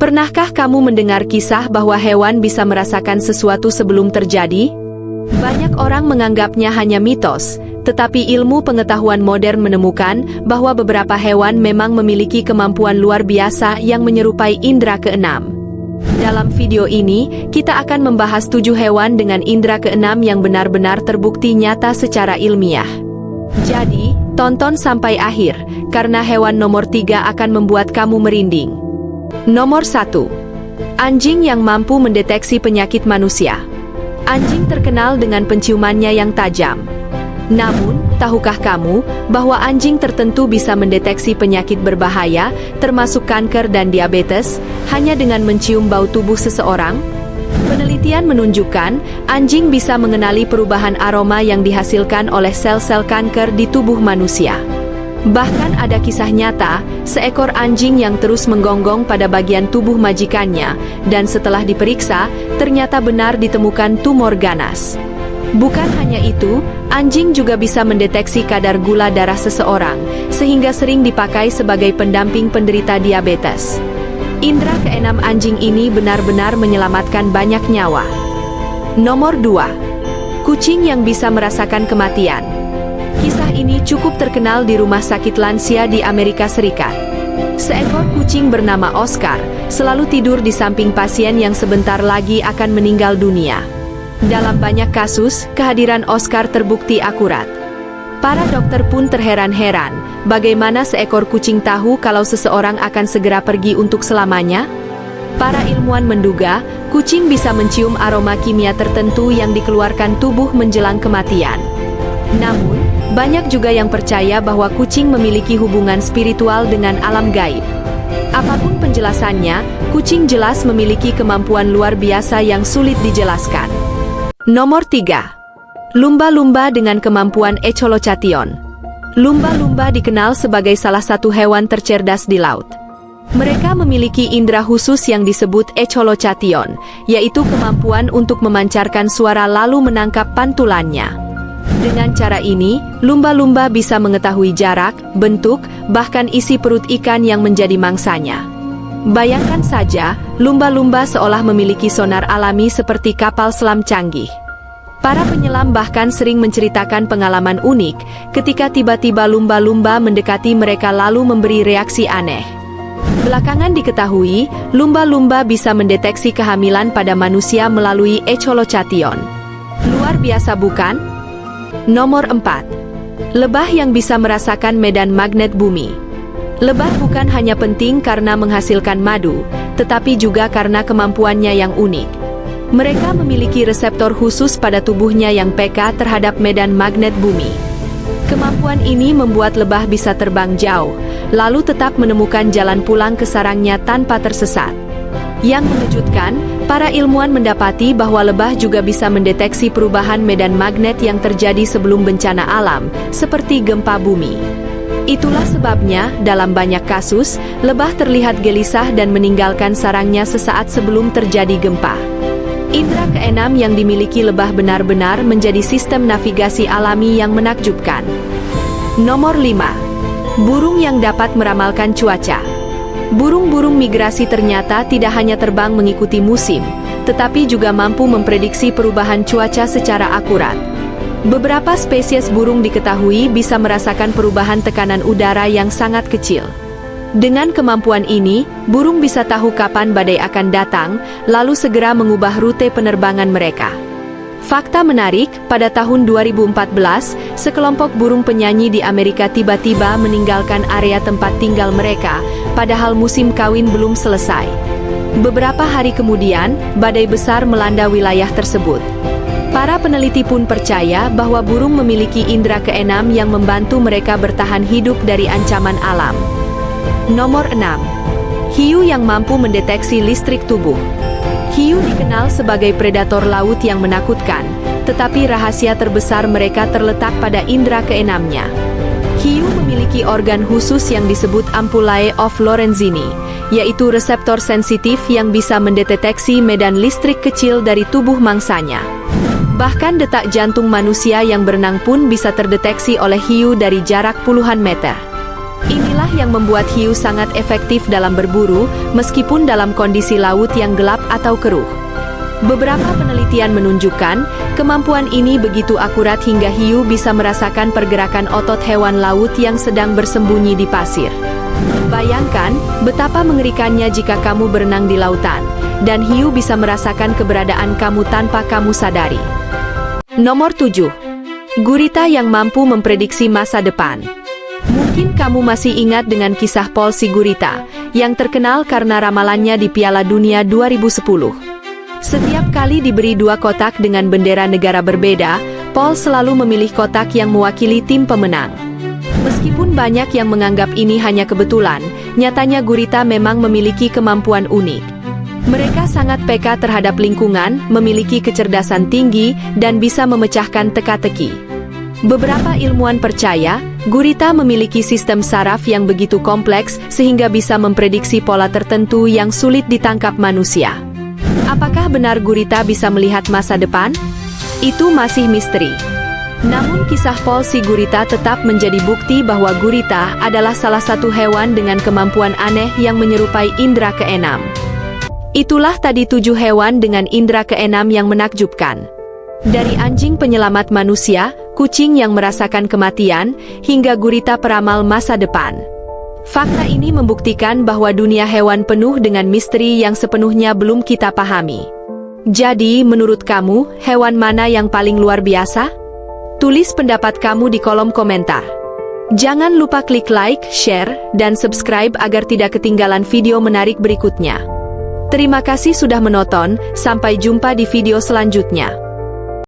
Pernahkah kamu mendengar kisah bahwa hewan bisa merasakan sesuatu sebelum terjadi? Banyak orang menganggapnya hanya mitos, tetapi ilmu pengetahuan modern menemukan bahwa beberapa hewan memang memiliki kemampuan luar biasa yang menyerupai indera keenam. Dalam video ini, kita akan membahas 7 hewan dengan indera keenam yang benar-benar terbukti nyata secara ilmiah. Jadi, tonton sampai akhir, karena hewan nomor 3 akan membuat kamu merinding. Nomor 1. Anjing yang mampu mendeteksi penyakit manusia. Anjing terkenal dengan penciumannya yang tajam. Namun, tahukah kamu bahwa anjing tertentu bisa mendeteksi penyakit berbahaya, termasuk kanker dan diabetes, hanya dengan mencium bau tubuh seseorang? Penelitian menunjukkan, anjing bisa mengenali perubahan aroma yang dihasilkan oleh sel-sel kanker di tubuh manusia. Bahkan ada kisah nyata, seekor anjing yang terus menggonggong pada bagian tubuh majikannya, dan setelah diperiksa, ternyata benar ditemukan tumor ganas. Bukan hanya itu, anjing juga bisa mendeteksi kadar gula darah seseorang, sehingga sering dipakai sebagai pendamping penderita diabetes. Indera keenam anjing ini benar-benar menyelamatkan banyak nyawa. Nomor 2. Kucing yang bisa merasakan kematian. Kisah ini cukup terkenal di rumah sakit lansia di Amerika Serikat. Seekor kucing bernama Oscar selalu tidur di samping pasien yang sebentar lagi akan meninggal dunia. Dalam banyak kasus, kehadiran Oscar terbukti akurat. Para dokter pun terheran-heran, bagaimana seekor kucing tahu kalau seseorang akan segera pergi untuk selamanya? Para ilmuwan menduga, kucing bisa mencium aroma kimia tertentu yang dikeluarkan tubuh menjelang kematian. Namun, banyak juga yang percaya bahwa kucing memiliki hubungan spiritual dengan alam gaib. Apapun penjelasannya, kucing jelas memiliki kemampuan luar biasa yang sulit dijelaskan. Nomor 3. Lumba-lumba dengan kemampuan echolocation. Lumba-lumba dikenal sebagai salah satu hewan tercerdas di laut. Mereka memiliki indera khusus yang disebut echolocation, yaitu kemampuan untuk memancarkan suara lalu menangkap pantulannya. Dengan cara ini, lumba-lumba bisa mengetahui jarak, bentuk, bahkan isi perut ikan yang menjadi mangsanya. Bayangkan saja, lumba-lumba seolah memiliki sonar alami seperti kapal selam canggih. Para penyelam bahkan sering menceritakan pengalaman unik ketika tiba-tiba lumba-lumba mendekati mereka lalu memberi reaksi aneh. Belakangan diketahui, lumba-lumba bisa mendeteksi kehamilan pada manusia melalui echolocation. Luar biasa bukan? Nomor 4. Lebah yang bisa merasakan medan magnet bumi. Lebah bukan hanya penting karena menghasilkan madu, tetapi juga karena kemampuannya yang unik. Mereka memiliki reseptor khusus pada tubuhnya yang peka terhadap medan magnet bumi. Kemampuan ini membuat lebah bisa terbang jauh, lalu tetap menemukan jalan pulang ke sarangnya tanpa tersesat. Yang mengejutkan, para ilmuwan mendapati bahwa lebah juga bisa mendeteksi perubahan medan magnet yang terjadi sebelum bencana alam, seperti gempa bumi. Itulah sebabnya, dalam banyak kasus, lebah terlihat gelisah dan meninggalkan sarangnya sesaat sebelum terjadi gempa. Indera keenam yang dimiliki lebah benar-benar menjadi sistem navigasi alami yang menakjubkan. Nomor 5. Burung yang dapat meramalkan cuaca. Burung-burung migrasi ternyata tidak hanya terbang mengikuti musim, tetapi juga mampu memprediksi perubahan cuaca secara akurat. Beberapa spesies burung diketahui bisa merasakan perubahan tekanan udara yang sangat kecil. Dengan kemampuan ini, burung bisa tahu kapan badai akan datang, lalu segera mengubah rute penerbangan mereka. Fakta menarik, pada tahun 2014, sekelompok burung penyanyi di Amerika tiba-tiba meninggalkan area tempat tinggal mereka, padahal musim kawin belum selesai. Beberapa hari kemudian, badai besar melanda wilayah tersebut. Para peneliti pun percaya bahwa burung memiliki indera keenam yang membantu mereka bertahan hidup dari ancaman alam. Nomor 6. Hiu yang mampu mendeteksi listrik tubuh. Hiu dikenal sebagai predator laut yang menakutkan, tetapi rahasia terbesar mereka terletak pada indera keenamnya. Hiu memiliki organ khusus yang disebut ampullae of Lorenzini, yaitu reseptor sensitif yang bisa mendeteksi medan listrik kecil dari tubuh mangsanya. Bahkan detak jantung manusia yang berenang pun bisa terdeteksi oleh hiu dari jarak puluhan meter. Inilah yang membuat hiu sangat efektif dalam berburu, meskipun dalam kondisi laut yang gelap atau keruh. Beberapa penelitian menunjukkan, kemampuan ini begitu akurat hingga hiu bisa merasakan pergerakan otot hewan laut yang sedang bersembunyi di pasir. Bayangkan, betapa mengerikannya jika kamu berenang di lautan, dan hiu bisa merasakan keberadaan kamu tanpa kamu sadari. Nomor 7. Gurita yang mampu memprediksi masa depan. Mungkin kamu masih ingat dengan kisah Paul si gurita, yang terkenal karena ramalannya di Piala Dunia 2010. Setiap kali diberi 2 kotak dengan bendera negara berbeda, Paul selalu memilih kotak yang mewakili tim pemenang. Meskipun banyak yang menganggap ini hanya kebetulan, nyatanya gurita memang memiliki kemampuan unik. Mereka sangat peka terhadap lingkungan, memiliki kecerdasan tinggi, dan bisa memecahkan teka-teki. Beberapa ilmuwan percaya, gurita memiliki sistem saraf yang begitu kompleks sehingga bisa memprediksi pola tertentu yang sulit ditangkap manusia. Apakah benar gurita bisa melihat masa depan? Itu masih misteri. Namun kisah Paul si gurita tetap menjadi bukti bahwa gurita adalah salah satu hewan dengan kemampuan aneh yang menyerupai indera keenam. Itulah tadi 7 hewan dengan indera keenam yang menakjubkan. Dari anjing penyelamat manusia, kucing yang merasakan kematian, hingga gurita peramal masa depan. Fakta ini membuktikan bahwa dunia hewan penuh dengan misteri yang sepenuhnya belum kita pahami. Jadi, menurut kamu, hewan mana yang paling luar biasa? Tulis pendapat kamu di kolom komentar. Jangan lupa klik like, share, dan subscribe agar tidak ketinggalan video menarik berikutnya. Terima kasih sudah menonton, sampai jumpa di video selanjutnya.